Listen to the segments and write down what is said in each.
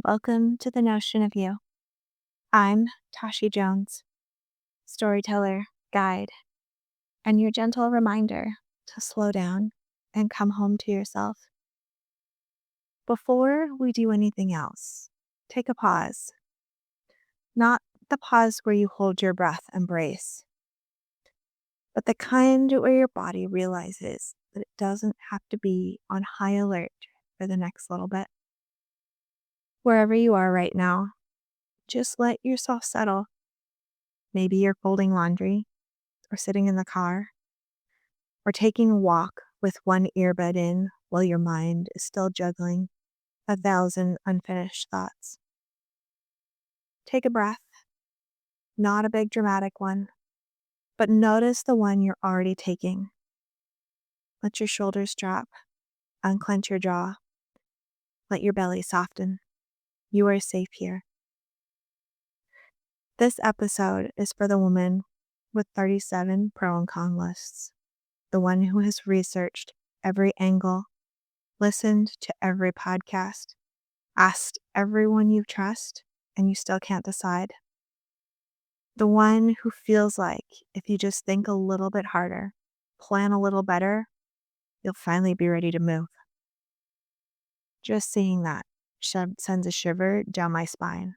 Welcome to the Notion of You. I'm Tashi Jones, storyteller, guide, and your gentle reminder to slow down and come home to yourself. Before we do anything else, take a pause. Not the pause where you hold your breath and brace, but the kind where your body realizes that it doesn't have to be on high alert for the next little bit. Wherever you are right now, just let yourself settle. Maybe you're folding laundry, or sitting in the car, or taking a walk with one earbud in while your mind is still juggling 1,000 unfinished thoughts. Take a breath, not a big dramatic one, but notice the one you're already taking. Let your shoulders drop, unclench your jaw, let your belly soften. You are safe here. This episode is for the woman with 37 pro and con lists, the one who has researched every angle, listened to every podcast, asked everyone you trust, and you still can't decide. The one who feels like if you just think a little bit harder, plan a little better, you'll finally be ready to move. Just seeing that sends a shiver down my spine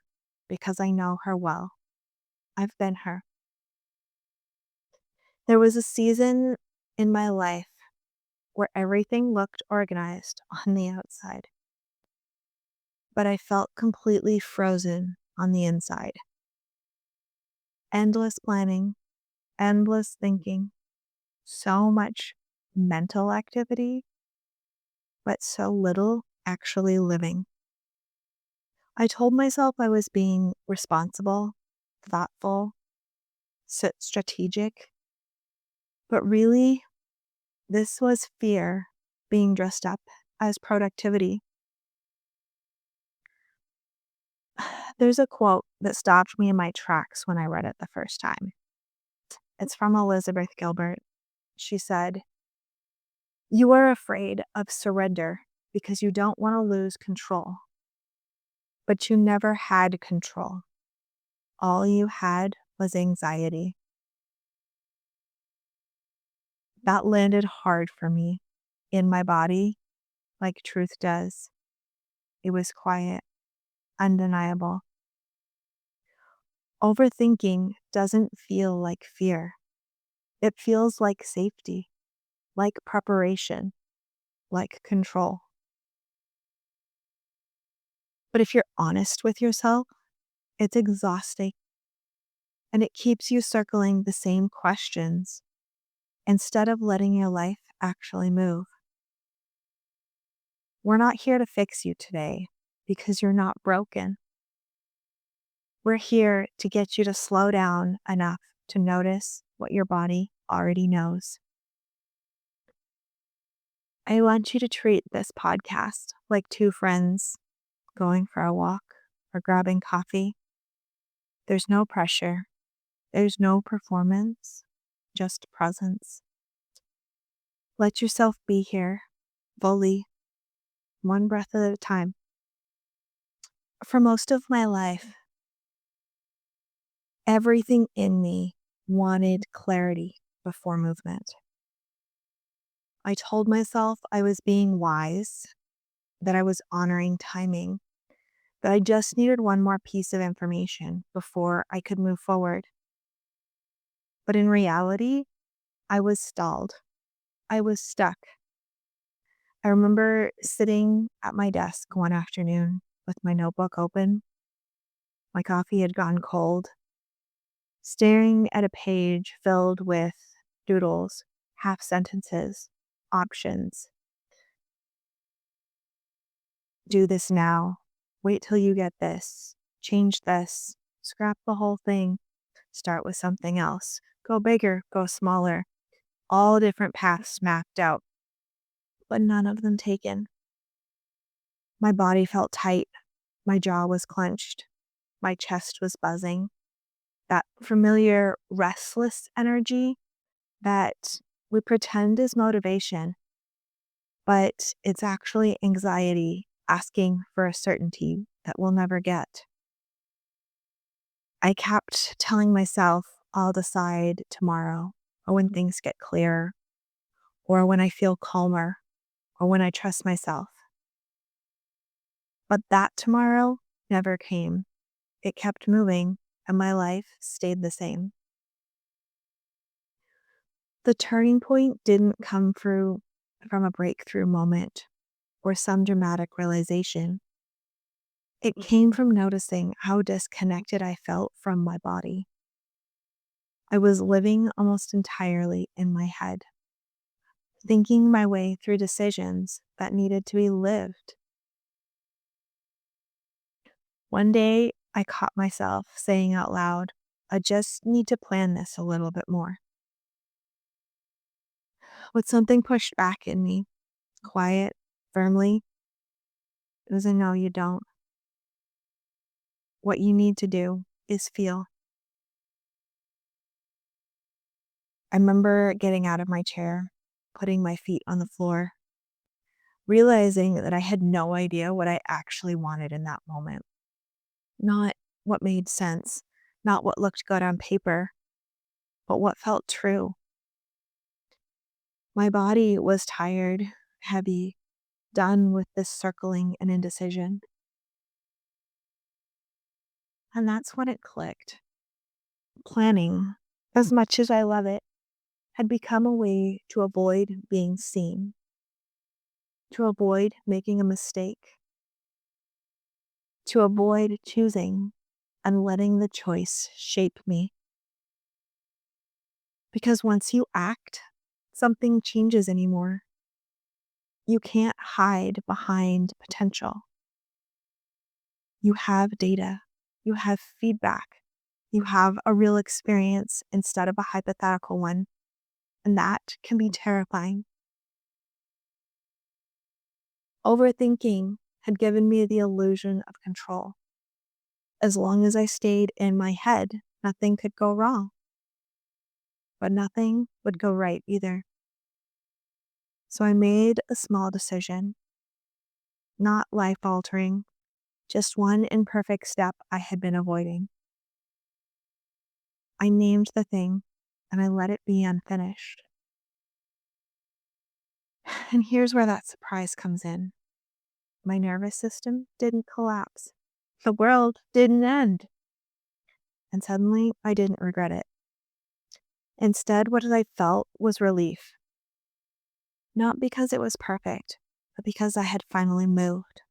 because I know her well. I've been her. There was a season in my life where everything looked organized on the outside, but I felt completely frozen on the inside. Endless planning, endless thinking, so much mental activity, but so little actually living. I told myself I was being responsible, thoughtful, strategic, but really, this was fear being dressed up as productivity. There's a quote that stopped me in my tracks when I read it the first time. It's from Elizabeth Gilbert. She said, "You are afraid of surrender because you don't want to lose control. But you never had control. All you had was anxiety." That landed hard for me, in my body, like truth does. It was quiet, undeniable. Overthinking doesn't feel like fear. It feels like safety, like preparation, like control. But if you're honest with yourself, it's exhausting. And it keeps you circling the same questions instead of letting your life actually move. We're not here to fix you today because you're not broken. We're here to get you to slow down enough to notice what your body already knows. I want you to treat this podcast like two friends going for a walk or grabbing coffee. There's no pressure. There's no performance, just presence. Let yourself be here, fully, one breath at a time. For most of my life, everything in me wanted clarity before movement. I told myself I was being wise, that I was honoring timing, that I just needed one more piece of information before I could move forward. But in reality, I was stalled. I was stuck. I remember sitting at my desk one afternoon with my notebook open. My coffee had gone cold, staring at a page filled with doodles, half sentences, options. Do this now. Wait till you get this. Change this. Scrap the whole thing. Start with something else. Go bigger, go smaller. All different paths mapped out, but none of them taken. My body felt tight. My jaw was clenched. My chest was buzzing. That familiar restless energy that we pretend is motivation, but it's actually anxiety asking for a certainty that we'll never get. I kept telling myself, I'll decide tomorrow, or when things get clearer, or when I feel calmer, or when I trust myself. But that tomorrow never came. It kept moving, and my life stayed the same. The turning point didn't come from a breakthrough moment or some dramatic realization. It came from noticing how disconnected I felt from my body. I was living almost entirely in my head, thinking my way through decisions that needed to be lived. One day, I caught myself saying out loud, I just need to plan this a little bit more. But something pushed back in me, quiet, firmly. It was a no, you don't. What you need to do is feel. I remember getting out of my chair, putting my feet on the floor, realizing that I had no idea what I actually wanted in that moment. Not what made sense, not what looked good on paper, but what felt true. My body was tired, heavy, done with this circling and indecision. And that's when it clicked. Planning, as much as I love it, had become a way to avoid being seen, to avoid making a mistake, to avoid choosing and letting the choice shape me. Because once you act, something changes anymore. You can't hide behind potential. You have data, you have feedback, you have a real experience instead of a hypothetical one, and that can be terrifying. Overthinking had given me the illusion of control. As long as I stayed in my head, nothing could go wrong. But nothing would go right either. So I made a small decision, not life altering, just one imperfect step I had been avoiding. I named the thing and I let it be unfinished. And here's where that surprise comes in. My nervous system didn't collapse. The world didn't end. And suddenly I didn't regret it. Instead, what I felt was relief. Not because it was perfect, but because I had finally moved.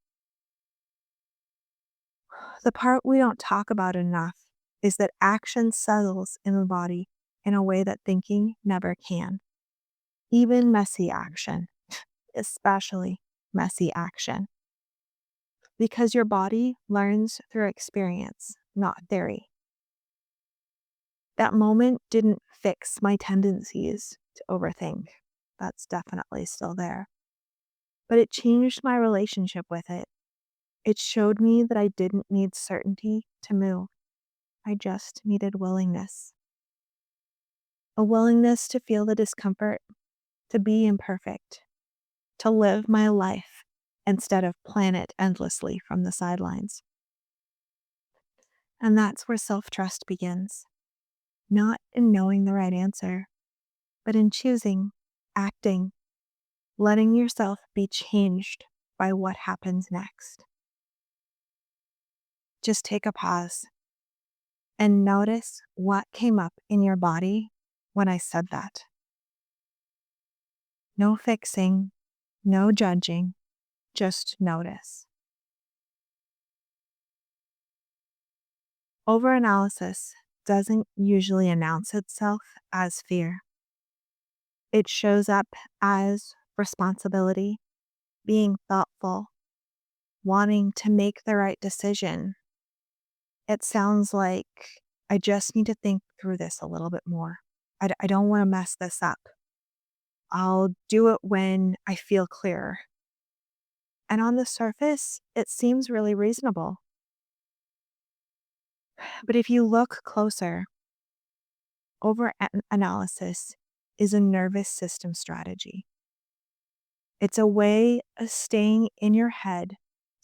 The part we don't talk about enough is that action settles in the body in a way that thinking never can. Even messy action, especially messy action. Because your body learns through experience, not theory. That moment didn't fix my tendencies to overthink. That's definitely still there. But it changed my relationship with it. It showed me that I didn't need certainty to move. I just needed willingness. A willingness to feel the discomfort, to be imperfect, to live my life instead of plan it endlessly from the sidelines. And that's where self-trust begins. Not in knowing the right answer, but in choosing, acting, letting yourself be changed by what happens next. Just take a pause and notice what came up in your body when I said that. No fixing, no judging, just notice. Overanalysis doesn't usually announce itself as fear. It shows up as responsibility, being thoughtful, wanting to make the right decision. It sounds like I just need to think through this a little bit more. I don't want to mess this up. I'll do it when I feel clearer. And on the surface, it seems really reasonable. But if you look closer, overanalysis is a nervous system strategy. It's a way of staying in your head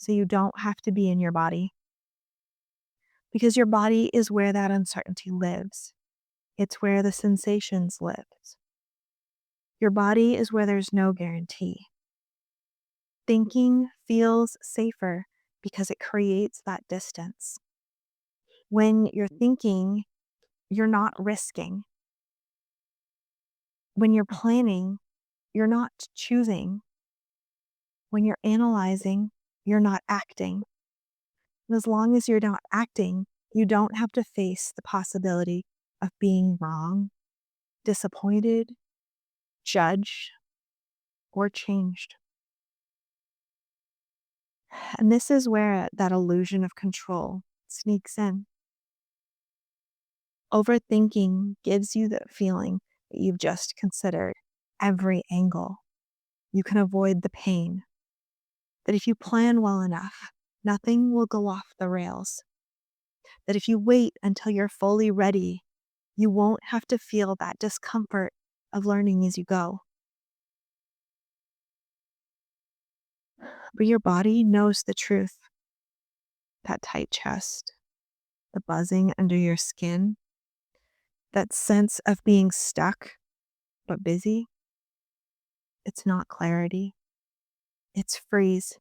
so you don't have to be in your body. Because your body is where that uncertainty lives. It's where the sensations live. Your body is where there's no guarantee. Thinking feels safer because it creates that distance. When you're thinking, you're not risking. When you're planning, you're not choosing. When you're analyzing, you're not acting. And as long as you're not acting, you don't have to face the possibility of being wrong, disappointed, judged, or changed. And this is where that illusion of control sneaks in. Overthinking gives you the feeling that you've just considered every angle. You can avoid the pain. That if you plan well enough, nothing will go off the rails. That if you wait until you're fully ready, you won't have to feel that discomfort of learning as you go. But your body knows the truth. That tight chest, the buzzing under your skin, that sense of being stuck but busy, it's not clarity. It's freeze.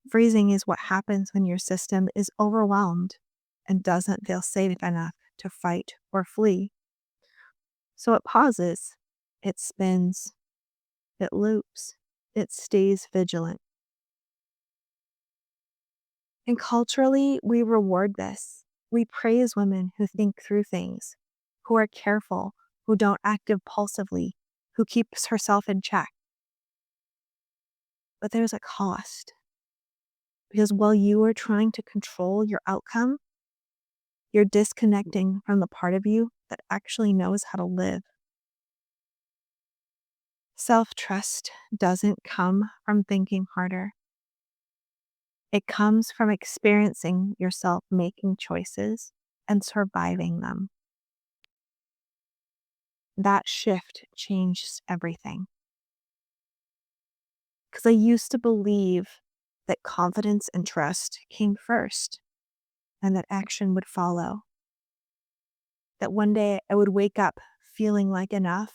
Freezing is what happens when your system is overwhelmed and doesn't feel safe enough to fight or flee. So it pauses, it spins, it loops, it stays vigilant. And culturally, we reward this. We praise women who think through things, who are careful, who don't act impulsively, who keeps herself in check. But there's a cost. Because while you are trying to control your outcome, you're disconnecting from the part of you that actually knows how to live. Self-trust doesn't come from thinking harder. It comes from experiencing yourself making choices and surviving them. That shift changes everything. Because I used to believe that confidence and trust came first and that action would follow. That one day I would wake up feeling like enough,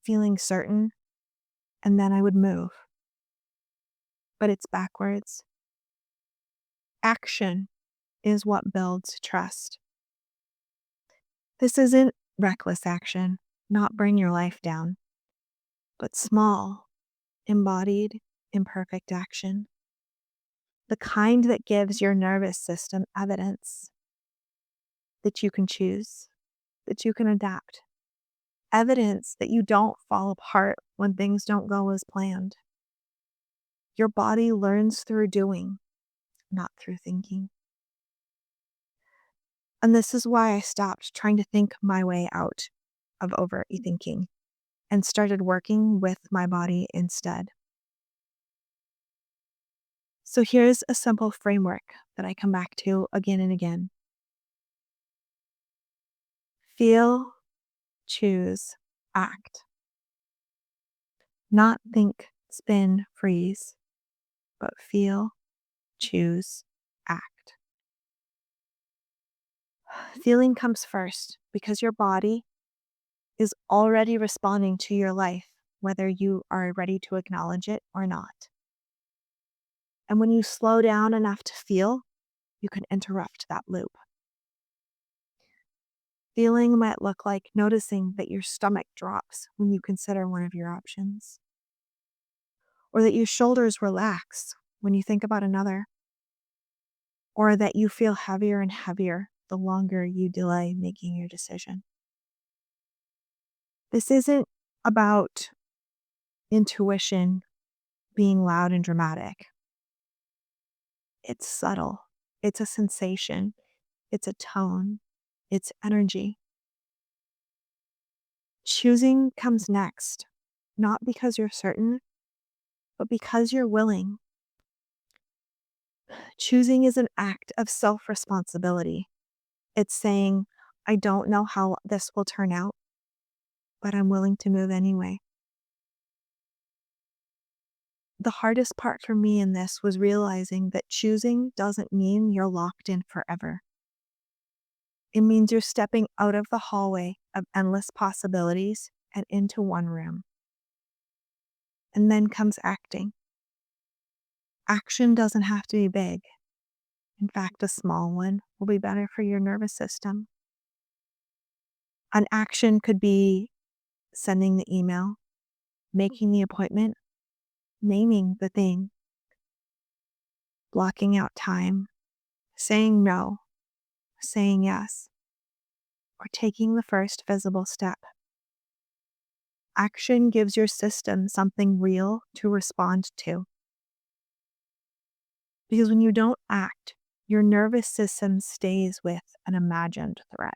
feeling certain, and then I would move. But it's backwards. Action is what builds trust. This isn't reckless action, not bring your life down, but small, embodied, imperfect action. The kind that gives your nervous system evidence that you can choose, that you can adapt, evidence that you don't fall apart when things don't go as planned. Your body learns through doing, not through thinking. And this is why I stopped trying to think my way out of overthinking and started working with my body instead. So here's a simple framework that I come back to again and again. Feel, choose, act. Not think, spin, freeze, but feel, choose, act. Feeling comes first because your body is already responding to your life, whether you are ready to acknowledge it or not. And when you slow down enough to feel, you can interrupt that loop. Feeling might look like noticing that your stomach drops when you consider one of your options, or that your shoulders relax when you think about another, or that you feel heavier and heavier the longer you delay making your decision. This isn't about intuition being loud and dramatic. It's subtle. It's a sensation. It's a tone. It's energy. Choosing comes next, not because you're certain, but because you're willing. Choosing is an act of self-responsibility. It's saying, I don't know how this will turn out, but I'm willing to move anyway. The hardest part for me in this was realizing that choosing doesn't mean you're locked in forever. It means you're stepping out of the hallway of endless possibilities and into one room. And then comes acting. Action doesn't have to be big. In fact, a small one will be better for your nervous system. An action could be sending the email, making the appointment, naming the thing, blocking out time, saying no, saying yes, or taking the first visible step. Action gives your system something real to respond to. Because when you don't act, your nervous system stays with an imagined threat.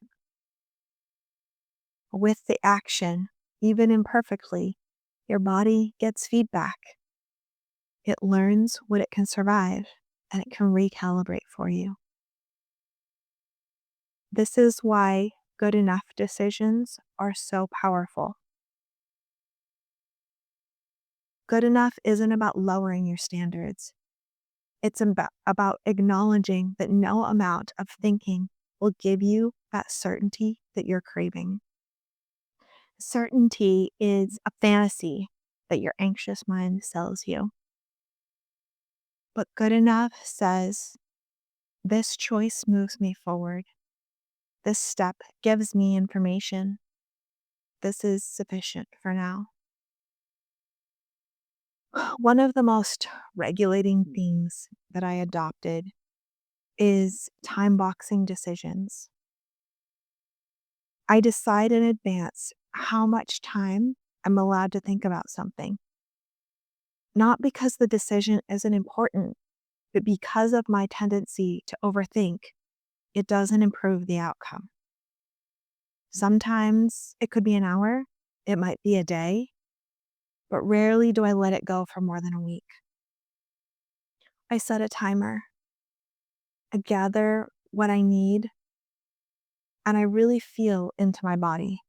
With the action, even imperfectly, your body gets feedback. It learns what it can survive, and it can recalibrate for you. This is why good enough decisions are so powerful. Good enough isn't about lowering your standards. It's about acknowledging that no amount of thinking will give you that certainty that you're craving. Certainty is a fantasy that your anxious mind sells you. But good enough says, this choice moves me forward. This step gives me information. This is sufficient for now. One of the most regulating things that I adopted is time boxing decisions. I decide in advance how much time I'm allowed to think about something. Not because the decision isn't important, but because of my tendency to overthink, it doesn't improve the outcome. Sometimes it could be an hour, it might be a day, but rarely do I let it go for more than a week. I set a timer. I gather what I need, and I really feel into my body.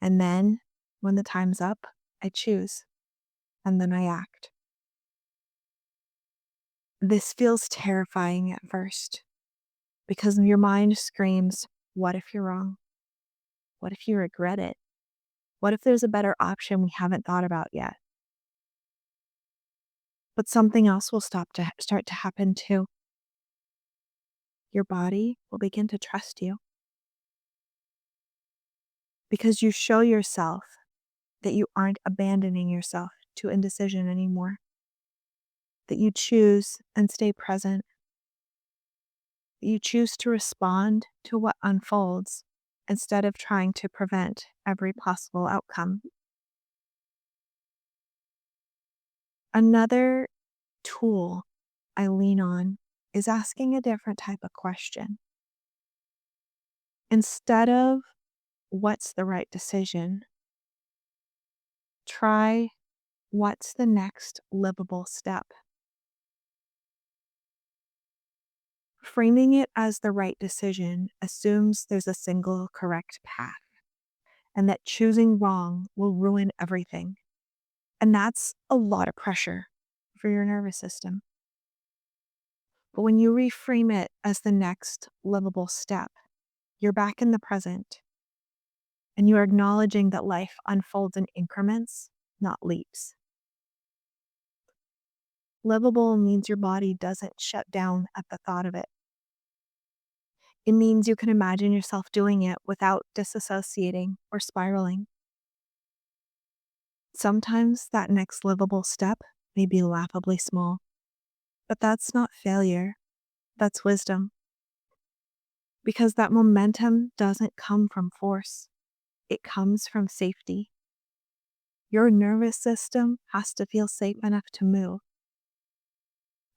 And then, when the time's up, I choose, and then I act. This feels terrifying at first because your mind screams, what if you're wrong? What if you regret it? What if there's a better option we haven't thought about yet? But something else will start to happen too. Your body will begin to trust you because you show yourself that you aren't abandoning yourself to indecision anymore, that you choose and stay present, that you choose to respond to what unfolds instead of trying to prevent every possible outcome. Another tool I lean on is asking a different type of question. Instead of what's the right decision, try what's the next livable step. Framing it as the right decision assumes there's a single correct path and that choosing wrong will ruin everything. And that's a lot of pressure for your nervous system. But when you reframe it as the next livable step, you're back in the present and you're acknowledging that life unfolds in increments, not leaps. Livable means your body doesn't shut down at the thought of it. It means you can imagine yourself doing it without disassociating or spiraling. Sometimes that next livable step may be laughably small, but that's not failure, that's wisdom. Because that momentum doesn't come from force, it comes from safety. Your nervous system has to feel safe enough to move.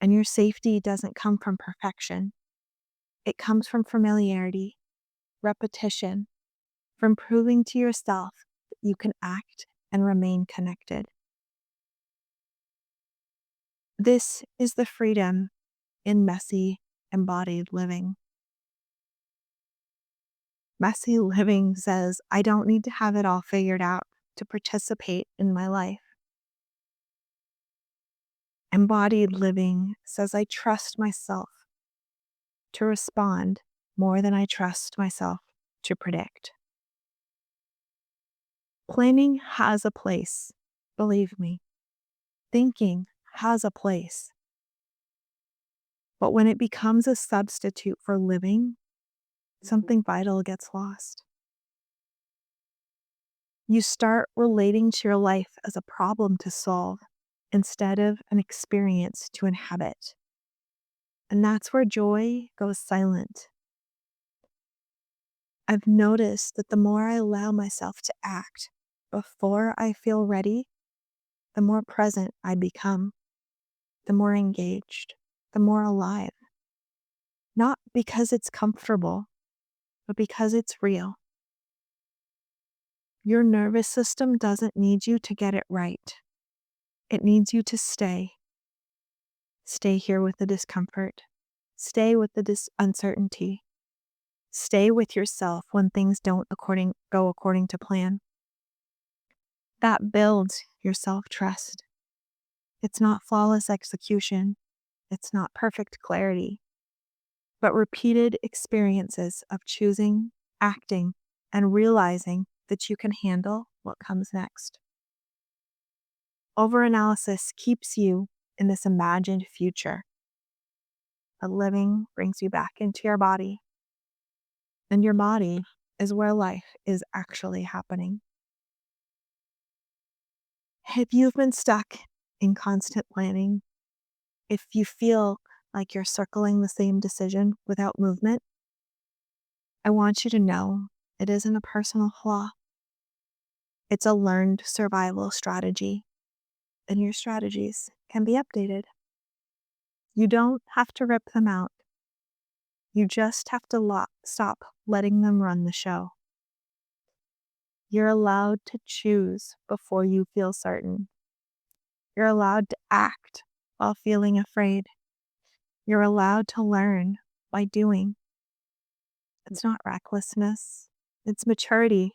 And your safety doesn't come from perfection. It comes from familiarity, repetition, from proving to yourself that you can act and remain connected. This is the freedom in messy, embodied living. Messy living says, I don't need to have it all figured out to participate in my life. Embodied living says I trust myself to respond more than I trust myself to predict. Planning has a place, believe me. Thinking has a place. But when it becomes a substitute for living, something vital gets lost. You start relating to your life as a problem to solve instead of an experience to inhabit. And that's where joy goes silent. I've noticed that the more I allow myself to act before I feel ready, the more present I become, the more engaged, the more alive. Not because it's comfortable, but because it's real. Your nervous system doesn't need you to get it right. It needs you to stay. Stay here with the discomfort. Stay with the uncertainty. Stay with yourself when things don't go according to plan. That builds your self-trust. It's not flawless execution. It's not perfect clarity, but repeated experiences of choosing, acting, and realizing that you can handle what comes next. Overanalysis keeps you in this imagined future, but living brings you back into your body. And your body is where life is actually happening. If you've been stuck in constant planning, if you feel like you're circling the same decision without movement, I want you to know it isn't a personal flaw. It's a learned survival strategy, and your strategies can be updated. You don't have to rip them out. You just have to stop letting them run the show. You're allowed to choose before you feel certain. You're allowed to act while feeling afraid. You're allowed to learn by doing. It's not recklessness, it's maturity.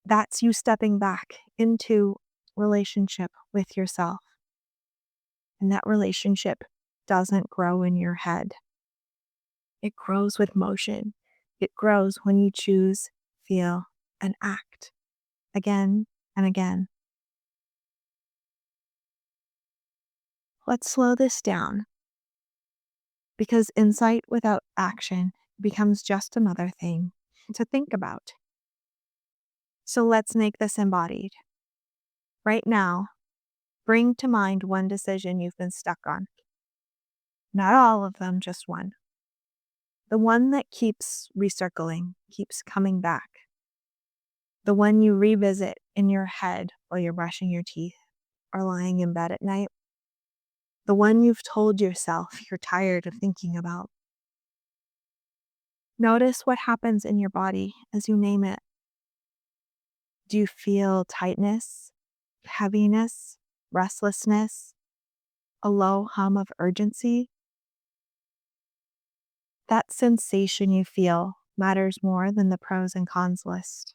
That's you stepping back into relationship with yourself. And that relationship doesn't grow in your head. It grows with motion. It grows when you choose, feel, and act again and again. Let's slow this down, because insight without action becomes just another thing to think about. So let's make this embodied. Right now, bring to mind one decision you've been stuck on. Not all of them, just one. The one that keeps recircling, keeps coming back. The one you revisit in your head while you're brushing your teeth or lying in bed at night. The one you've told yourself you're tired of thinking about. Notice what happens in your body as you name it. Do you feel tightness, heaviness, restlessness, a low hum of urgency? That sensation you feel matters more than the pros and cons list.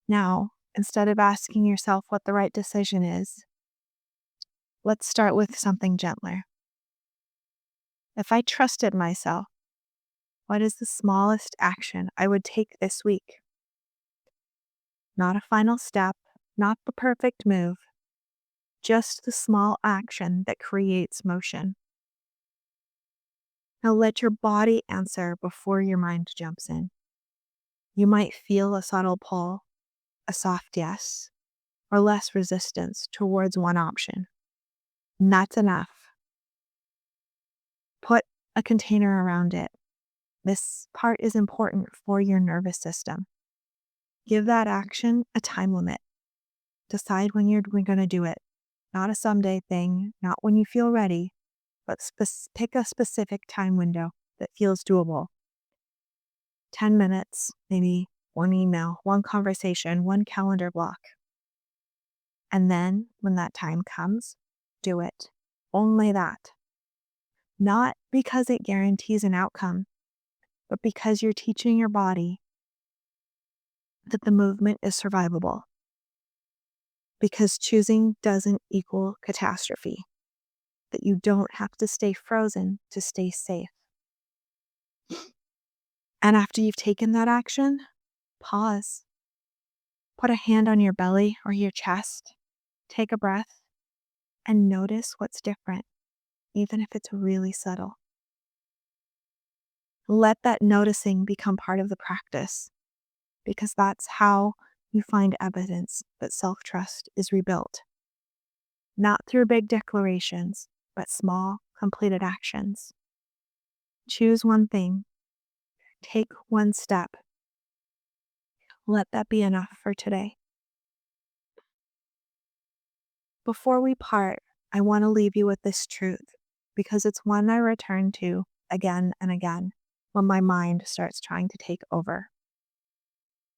Now, instead of asking yourself what the right decision is, let's start with something gentler. If I trusted myself, what is the smallest action I would take this week? Not a final step, not the perfect move, just the small action that creates motion. Now let your body answer before your mind jumps in. You might feel a subtle pull, a soft yes, or less resistance towards one option. And that's enough. Put a container around it. This part is important for your nervous system. Give that action a time limit. Decide when you're going to do it. Not a someday thing, not when you feel ready, but pick a specific time window that feels doable. 10 minutes, maybe one email, one conversation, one calendar block. And then when that time comes, do it. Only that. Not because it guarantees an outcome, but because you're teaching your body that the movement is survivable. because choosing doesn't equal catastrophe, that you don't have to stay frozen to stay safe. And after you've taken that action, pause. Put a hand on your belly or your chest. Take a breath and notice what's different, even if it's really subtle. Let that noticing become part of the practice, because that's how you find evidence that self-trust is rebuilt. Not through big declarations, but small, completed actions. Choose one thing. Take one step. Let that be enough for today. Before we part, I want to leave you with this truth, because it's one I return to again and again when my mind starts trying to take over.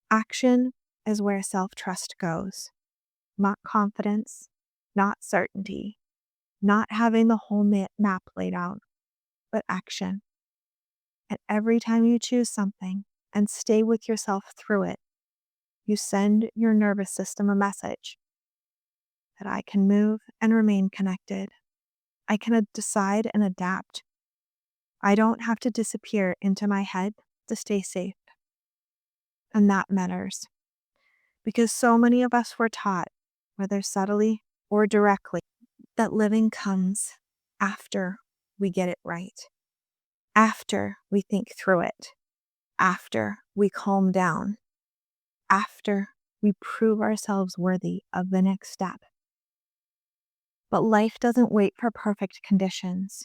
Action is where self-trust goes, not confidence, not certainty, not having the whole map laid out, but action. And every time you choose something and stay with yourself through it, you send your nervous system a message that I can move and remain connected. I can decide and adapt. I don't have to disappear into my head to stay safe. And that matters, because so many of us were taught, whether subtly or directly, that living comes after we get it right, after we think through it, after we calm down, after we prove ourselves worthy of the next step. But life doesn't wait for perfect conditions.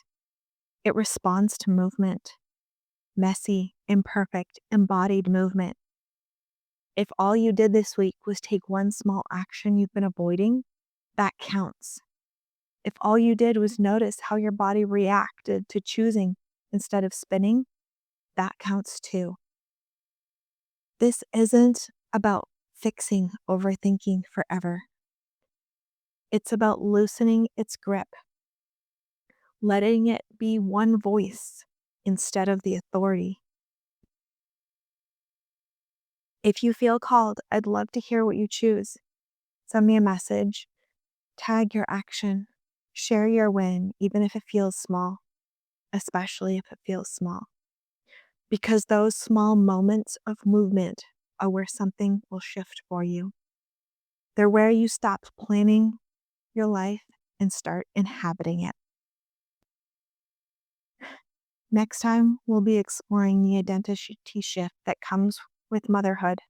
It responds to movement, messy, imperfect, embodied movement. If all you did this week was take one small action you've been avoiding, that counts. If all you did was notice how your body reacted to choosing instead of spinning, that counts too. This isn't about fixing overthinking forever. It's about loosening its grip, letting it be one voice instead of the authority. If you feel called, I'd love to hear what you choose. Send me a message, tag your action, share your win, even if it feels small, especially if it feels small. Because those small moments of movement are where something will shift for you. They're where you stop planning your life and start inhabiting it. Next time, we'll be exploring the identity shift that comes with motherhood,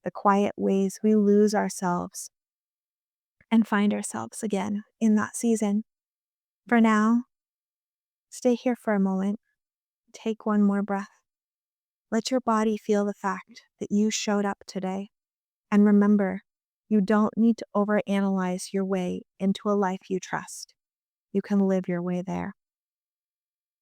the quiet ways we lose ourselves and find ourselves again in that season. For now, stay here for a moment. Take one more breath. Let your body feel the fact that you showed up today. And remember, you don't need to overanalyze your way into a life you trust. You can live your way there.